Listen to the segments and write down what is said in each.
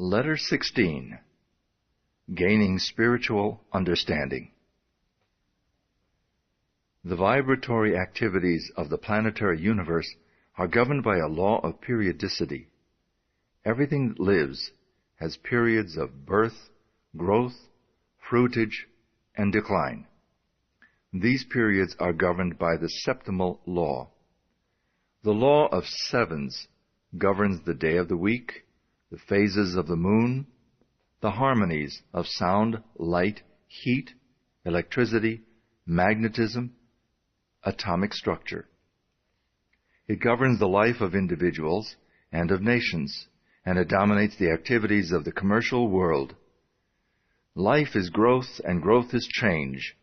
Letter 16. Gaining Spiritual Understanding. The vibratory activities of the planetary universe are governed by a law of periodicity. Everything that lives has periods of birth, growth, fruitage, and decline. These periods are governed by the septimal law. The law of sevens governs the day of the week, the phases of the moon, the harmonies of sound, light, heat, electricity, magnetism, atomic structure. It governs the life of individuals and of nations, and it dominates the activities of the commercial world. Life is growth, and growth is change.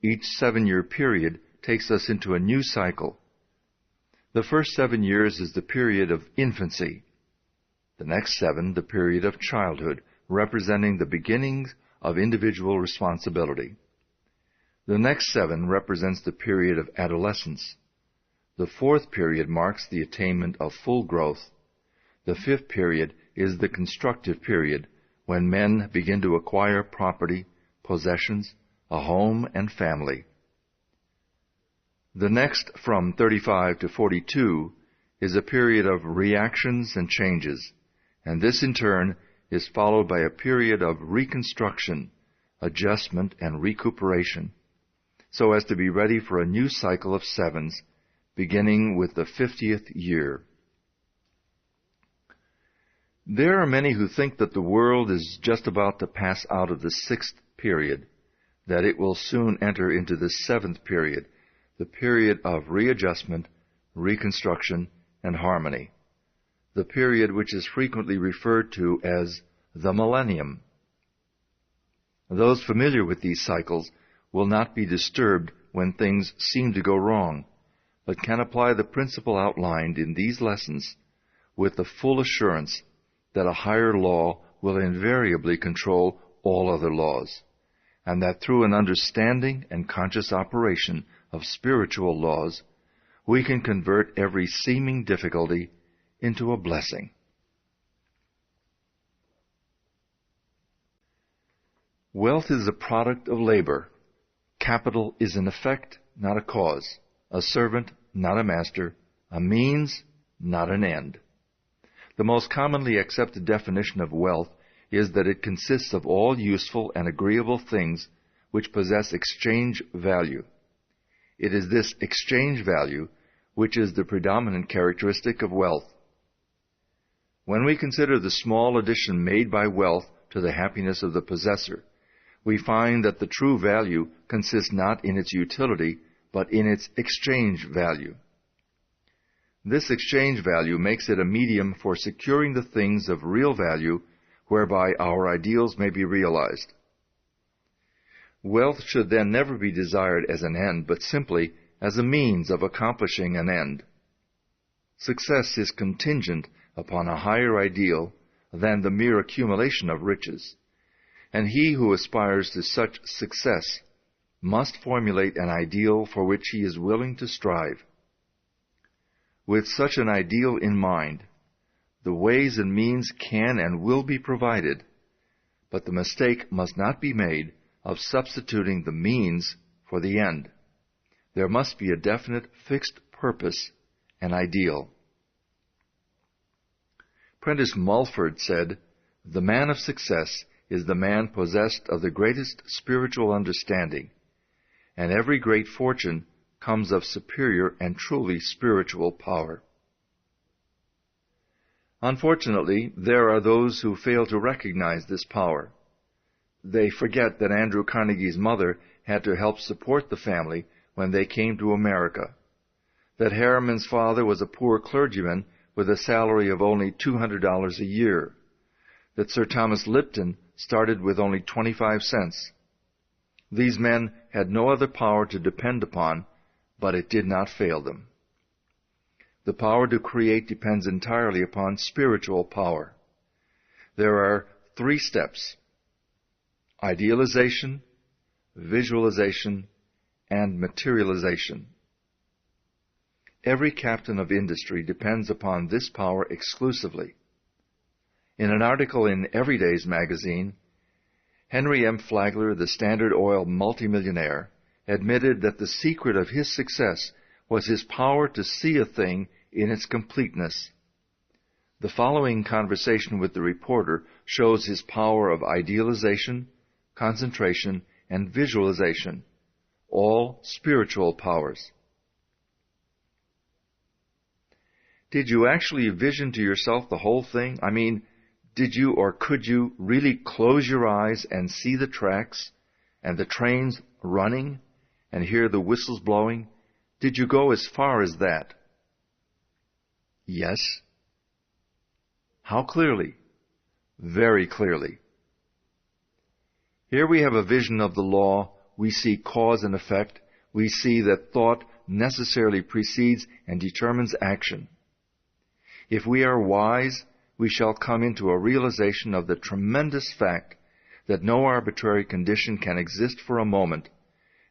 Each 7-year period takes us into a new cycle. The first 7 years is the period of infancy. The next 7, the period of childhood, representing the beginnings of individual responsibility. The next 7 represents the period of adolescence. The 4th period marks the attainment of full growth. The 5th period is the constructive period, when men begin to acquire property, possessions, a home, and family. The next, from 35 to 42, is a period of reactions and changes, and this in turn is followed by a period of reconstruction, adjustment, and recuperation, so as to be ready for a new cycle of 7s, beginning with the 50th year. There are many who think that the world is just about to pass out of the 6th period, that it will soon enter into the 7th period, the period of readjustment, reconstruction, and harmony, the period which is frequently referred to as the millennium. Those familiar with these cycles will not be disturbed when things seem to go wrong, but can apply the principle outlined in these lessons with the full assurance that a higher law will invariably control all other laws, and that through an understanding and conscious operation of spiritual laws, we can convert every seeming difficulty into a blessing. Wealth is a product of labor. Capital is an effect, not a cause, a servant, not a master, a means, not an end. The most commonly accepted definition of wealth is that it consists of all useful and agreeable things which possess exchange value. It is this exchange value which is the predominant characteristic of wealth. When we consider the small addition made by wealth to the happiness of the possessor, we find that the true value consists not in its utility, but in its exchange value. This exchange value makes it a medium for securing the things of real value whereby our ideals may be realized. Wealth should then never be desired as an end, but simply as a means of accomplishing an end. Success is contingent upon a higher ideal than the mere accumulation of riches, and he who aspires to such success must formulate an ideal for which he is willing to strive. With such an ideal in mind, the ways and means can and will be provided, but the mistake must not be made of substituting the means for the end. There must be a definite fixed purpose and ideal. Prentice Mulford said, "The man of success is the man possessed of the greatest spiritual understanding, and every great fortune comes of superior and truly spiritual power." Unfortunately, there are those who fail to recognize this power. They forget that Andrew Carnegie's mother had to help support the family when they came to America, that Harriman's father was a poor clergyman with a salary of only $200 a year, that Sir Thomas Lipton started with only 25 cents. These men had no other power to depend upon, but it did not fail them. The power to create depends entirely upon spiritual power. There are 3 steps: idealization, visualization, and materialization. Every captain of industry depends upon this power exclusively. In an article in Everyday's magazine, Henry M. Flagler, the Standard Oil multimillionaire, admitted that the secret of his success was his power to see a thing in its completeness. The following conversation with the reporter shows his power of idealization, concentration, and visualization, all spiritual powers. Did you actually vision to yourself the whole thing? I mean, did you or could you really close your eyes and see the tracks and the trains running and hear the whistles blowing? Did you go as far as that? Yes. How clearly? Very clearly. Here we have a vision of the law. We see cause and effect. We see that thought necessarily precedes and determines action. If we are wise, we shall come into a realization of the tremendous fact that no arbitrary condition can exist for a moment,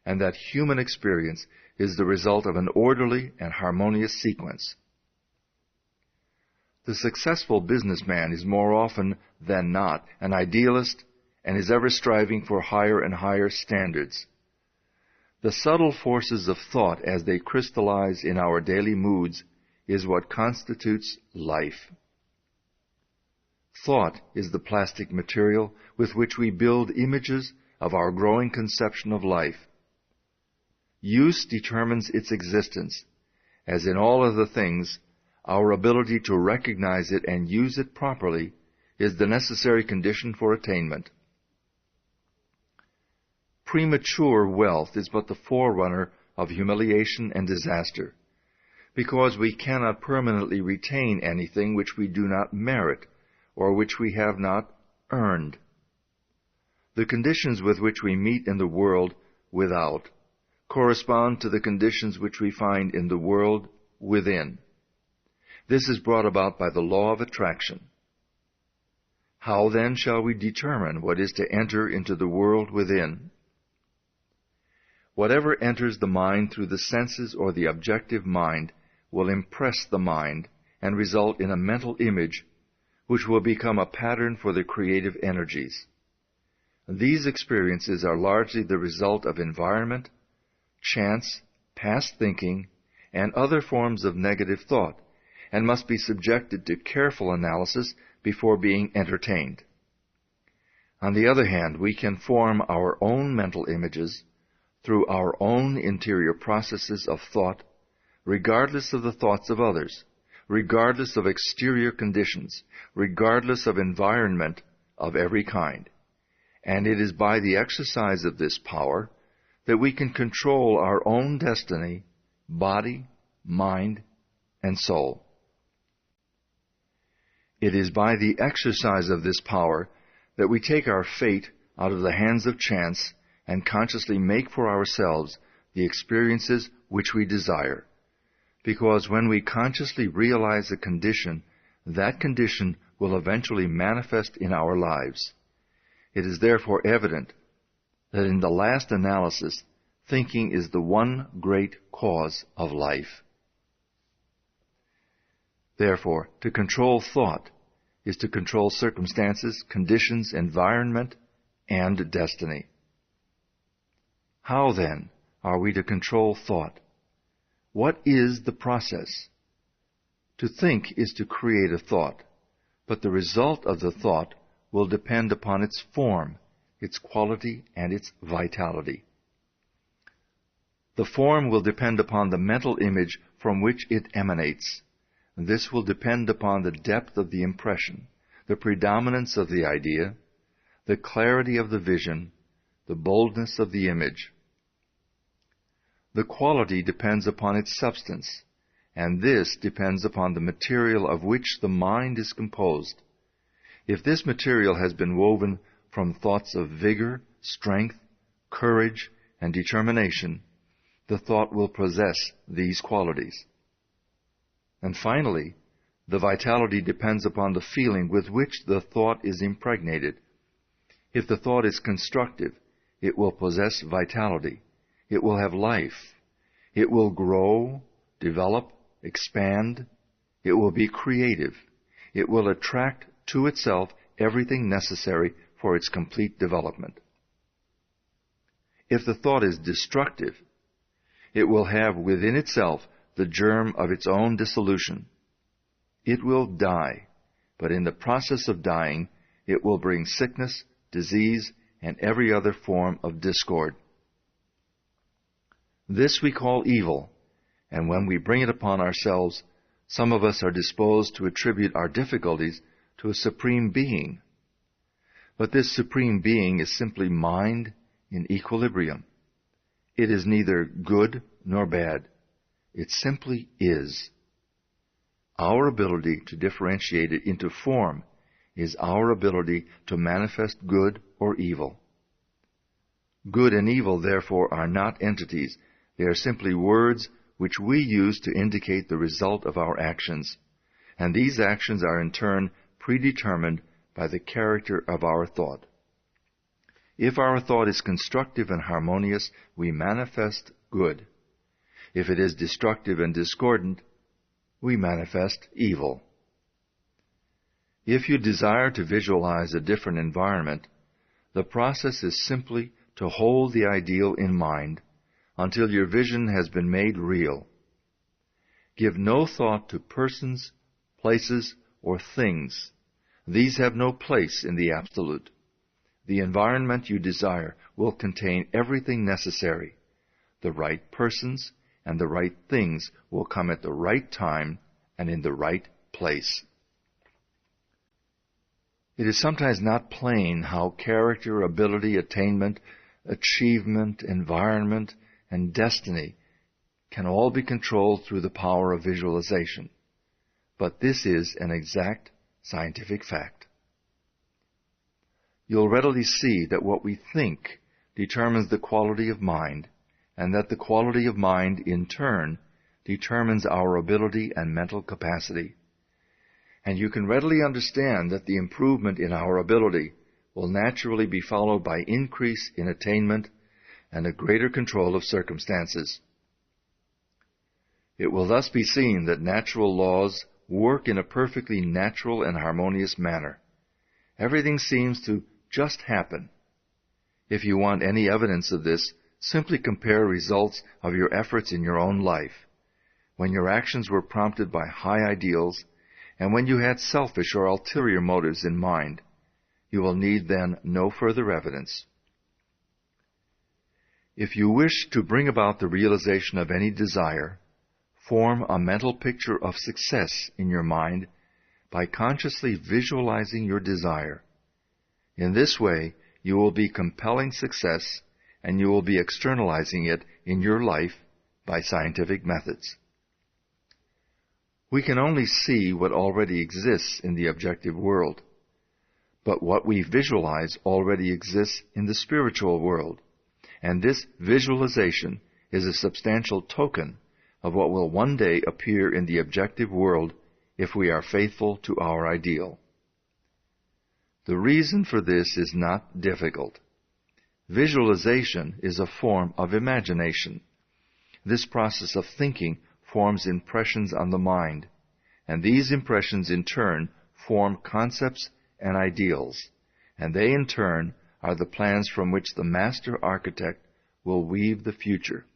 and that human experience is the result of an orderly and harmonious sequence. The successful businessman is more often than not an idealist and is ever striving for higher and higher standards. The subtle forces of thought as they crystallize in our daily moods is what constitutes life. Thought is the plastic material with which we build images of our growing conception of life. Use determines its existence. As in all other things, our ability to recognize it and use it properly is the necessary condition for attainment. Premature wealth is but the forerunner of humiliation and disaster, because we cannot permanently retain anything which we do not merit or which we have not earned. The conditions with which we meet in the world without correspond to the conditions which we find in the world within. This is brought about by the law of attraction. How then shall we determine what is to enter into the world within? Whatever enters the mind through the senses or the objective mind will impress the mind and result in a mental image which will become a pattern for the creative energies. These experiences are largely the result of environment, chance, past thinking, and other forms of negative thought, and must be subjected to careful analysis before being entertained. On the other hand, we can form our own mental images through our own interior processes of thought, regardless of the thoughts of others, regardless of exterior conditions, regardless of environment of every kind. And it is by the exercise of this power that we can control our own destiny, body, mind, and soul. It is by the exercise of this power that we take our fate out of the hands of chance and consciously make for ourselves the experiences which we desire. Because when we consciously realize a condition, that condition will eventually manifest in our lives. It is therefore evident that in the last analysis, thinking is the one great cause of life. Therefore, to control thought is to control circumstances, conditions, environment, and destiny. How, then, are we to control thought? What is the process? To think is to create a thought, but the result of the thought will depend upon its form, its quality, and its vitality. The form will depend upon the mental image from which it emanates. This will depend upon the depth of the impression, the predominance of the idea, the clarity of the vision, the boldness of the image. The quality depends upon its substance, and this depends upon the material of which the mind is composed. If this material has been woven from thoughts of vigor, strength, courage, and determination, the thought will possess these qualities. And finally, the vitality depends upon the feeling with which the thought is impregnated. If the thought is constructive, it will possess vitality. It will have life. It will grow, develop, expand. It will be creative. It will attract to itself everything necessary for its complete development. If the thought is destructive, it will have within itself the germ of its own dissolution. It will die, but in the process of dying, it will bring sickness, disease, and every other form of discord. This we call evil, and when we bring it upon ourselves, some of us are disposed to attribute our difficulties to a supreme being. But this supreme being is simply mind in equilibrium. It is neither good nor bad. It simply is. Our ability to differentiate it into form is our ability to manifest good or evil. Good and evil, therefore, are not entities. They are simply words which we use to indicate the result of our actions, and these actions are in turn predetermined by the character of our thought. If our thought is constructive and harmonious, we manifest good. If it is destructive and discordant, we manifest evil. If you desire to visualize a different environment, the process is simply to hold the ideal in mind until your vision has been made real. Give no thought to persons, places, or things. These have no place in the absolute. The environment you desire will contain everything necessary. The right persons and the right things will come at the right time and in the right place. It is sometimes not plain how character, ability, attainment, achievement, environment, and destiny can all be controlled through the power of visualization. But this is an exact scientific fact. You'll readily see that what we think determines the quality of mind, and that the quality of mind, in turn, determines our ability and mental capacity. And you can readily understand that the improvement in our ability will naturally be followed by increase in attainment and a greater control of circumstances. It will thus be seen that natural laws work in a perfectly natural and harmonious manner. Everything seems to just happen. If you want any evidence of this, simply compare results of your efforts in your own life, when your actions were prompted by high ideals, and when you had selfish or ulterior motives in mind. You will need then no further evidence. If you wish to bring about the realization of any desire, form a mental picture of success in your mind by consciously visualizing your desire. In this way, you will be compelling success, and you will be externalizing it in your life by scientific methods. We can only see what already exists in the objective world, but what we visualize already exists in the spiritual world, and this visualization is a substantial token of what will one day appear in the objective world if we are faithful to our ideal. The reason for this is not difficult. Visualization is a form of imagination. This process of thinking forms impressions on the mind, and these impressions in turn form concepts and ideals, and they in turn are the plans from which the master architect will weave the future.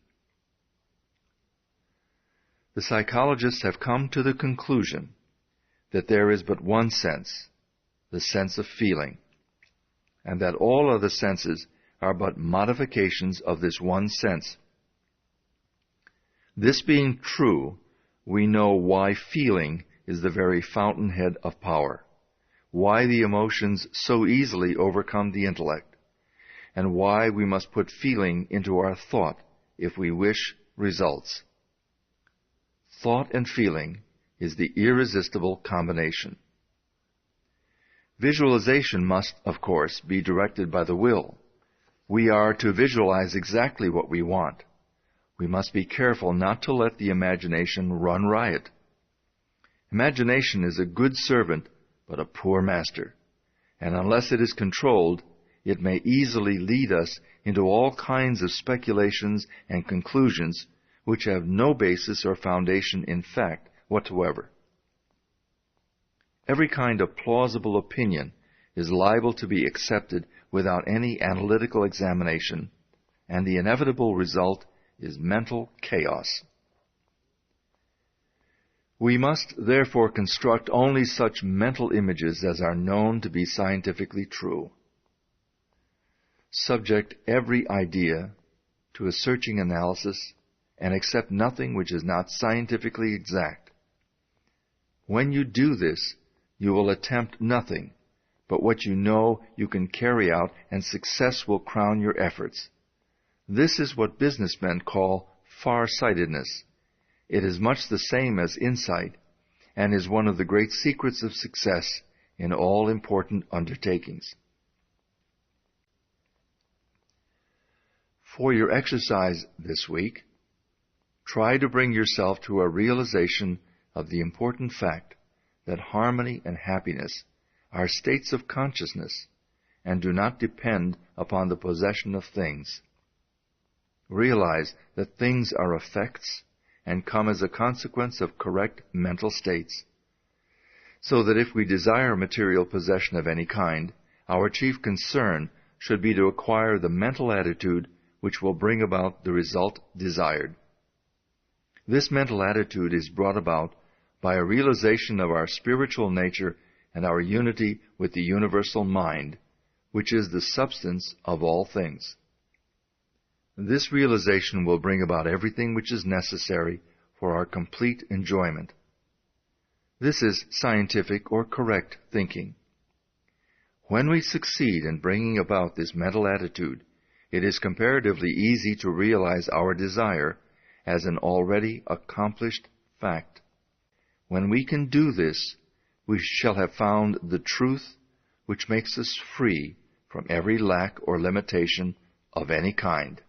The psychologists have come to the conclusion that there is but one sense, the sense of feeling, and that all other senses are but modifications of this one sense. This being true, we know why feeling is the very fountainhead of power, why the emotions so easily overcome the intellect, and why we must put feeling into our thought if we wish results. Thought and feeling is the irresistible combination. Visualization must, of course, be directed by the will. We are to visualize exactly what we want. We must be careful not to let the imagination run riot. Imagination is a good servant, but a poor master, and unless it is controlled, it may easily lead us into all kinds of speculations and conclusions which have no basis or foundation in fact whatsoever. Every kind of plausible opinion is liable to be accepted without any analytical examination, and the inevitable result is mental chaos. We must therefore construct only such mental images as are known to be scientifically true. Subject every idea to a searching analysis and accept nothing which is not scientifically exact. When you do this, you will attempt nothing but what you know you can carry out, and success will crown your efforts. This is what businessmen call far-sightedness. It is much the same as insight, and is one of the great secrets of success in all important undertakings. For your exercise this week, try to bring yourself to a realization of the important fact that harmony and happiness are states of consciousness and do not depend upon the possession of things. Realize that things are effects and come as a consequence of correct mental states, so that if we desire material possession of any kind, our chief concern should be to acquire the mental attitude which will bring about the result desired. This mental attitude is brought about by a realization of our spiritual nature and our unity with the universal mind, which is the substance of all things. This realization will bring about everything which is necessary for our complete enjoyment. This is scientific or correct thinking. When we succeed in bringing about this mental attitude, it is comparatively easy to realize our desire as an already accomplished fact. When we can do this, we shall have found the truth which makes us free from every lack or limitation of any kind.